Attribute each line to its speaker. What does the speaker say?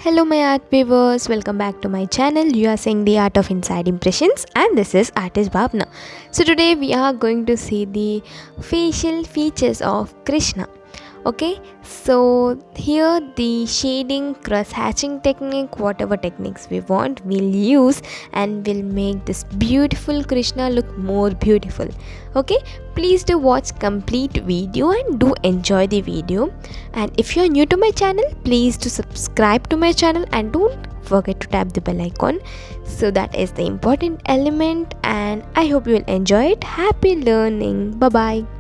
Speaker 1: Hello, my art viewers. Welcome back to my channel. You are seeing the Art of Inside Impressions, and this is Artist Bhavna. So today we are going to see the facial features of Krishna. Okay, so here the shading, cross hatching technique, whatever techniques we want, we'll use and will make this beautiful Krishna look more beautiful. Okay, please do watch complete video and do enjoy the video. And if you are new to my channel, please do subscribe to my channel and don't forget to tap the bell icon. So that is the important element, and I hope you will enjoy it. Happy learning. Bye bye.